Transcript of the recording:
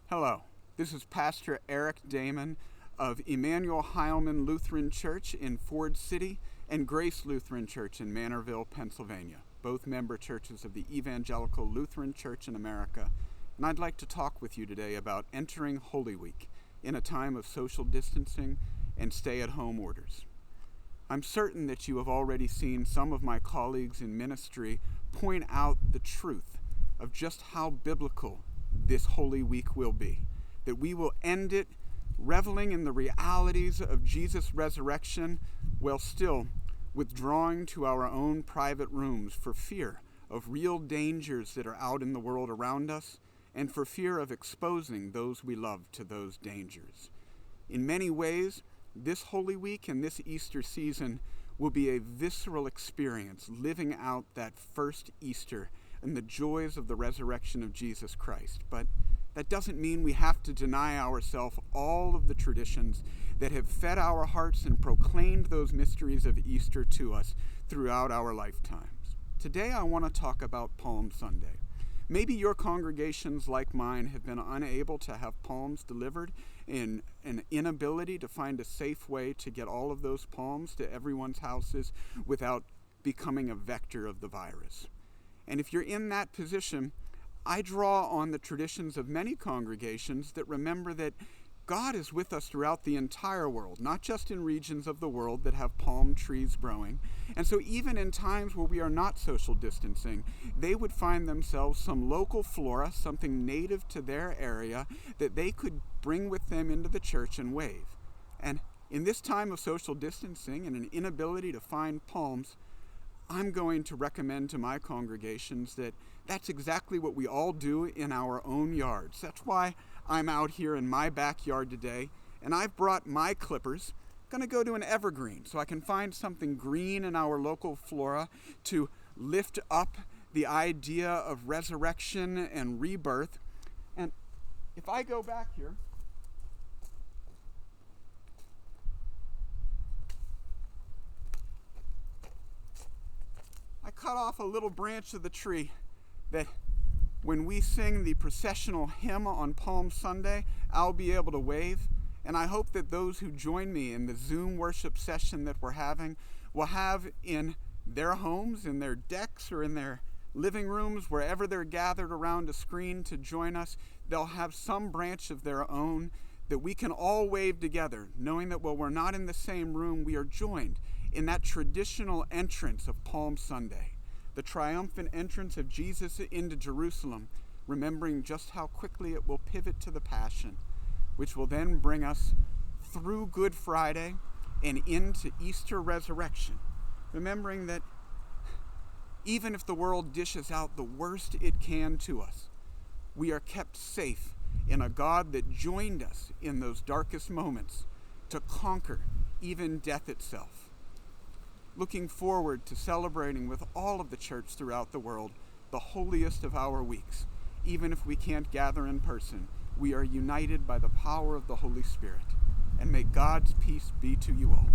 Hello, this is Pastor Eric Damon of Emmanuel Heilman Lutheran Church in Ford City and Grace Lutheran Church in Manorville, Pennsylvania, both member churches of the Evangelical Lutheran Church in America. And I'd like to talk with you today about entering Holy Week in a time of social distancing and stay-at-home orders. I'm certain that you have already seen some of my colleagues in ministry point out the truth of just how biblical this Holy Week will be, that we will end it reveling in the realities of Jesus' resurrection while still withdrawing to our own private rooms for fear of real dangers that are out in the world around us and for fear of exposing those we love to those dangers. In many ways, this Holy Week and this Easter season will be a visceral experience living out that first Easter and the joys of the resurrection of Jesus Christ. But that doesn't mean we have to deny ourselves all of the traditions that have fed our hearts and proclaimed those mysteries of Easter to us throughout our lifetimes. Today I want to talk about Palm Sunday. Maybe your congregations, like mine, have been unable to have palms delivered in an inability to find a safe way to get all of those palms to everyone's houses without becoming a vector of the virus. And if you're in that position, I draw on the traditions of many congregations that remember that God is with us throughout the entire world, not just in regions of the world that have palm trees growing. And so even in times where we are not social distancing, they would find themselves some local flora, something native to their area, that they could bring with them into the church and wave. And in this time of social distancing and an inability to find palms, I'm going to recommend to my congregations that that's exactly what we all do in our own yards. That's why I'm out here in my backyard today, and I've brought my clippers. I'm going to go to an evergreen so I can find something green in our local flora to lift up the idea of resurrection and rebirth. And if I go back here, I cut off a little branch of the tree that when we sing the processional hymn on Palm Sunday, I'll be able to wave. And I hope that those who join me in the Zoom worship session that we're having will have in their homes, in their decks, or in their living rooms, wherever they're gathered around a screen to join us, they'll have some branch of their own that we can all wave together, knowing that while we're not in the same room, we are joined in that traditional entrance of Palm Sunday, the triumphant entrance of Jesus into Jerusalem, remembering just how quickly it will pivot to the Passion, which will then bring us through Good Friday and into Easter resurrection, remembering that even if the world dishes out the worst it can to us, we are kept safe in a God that joined us in those darkest moments to conquer even death itself. Looking forward to celebrating with all of the church throughout the world the holiest of our weeks. Even if we can't gather in person, we are united by the power of the Holy Spirit. And may God's peace be to you all.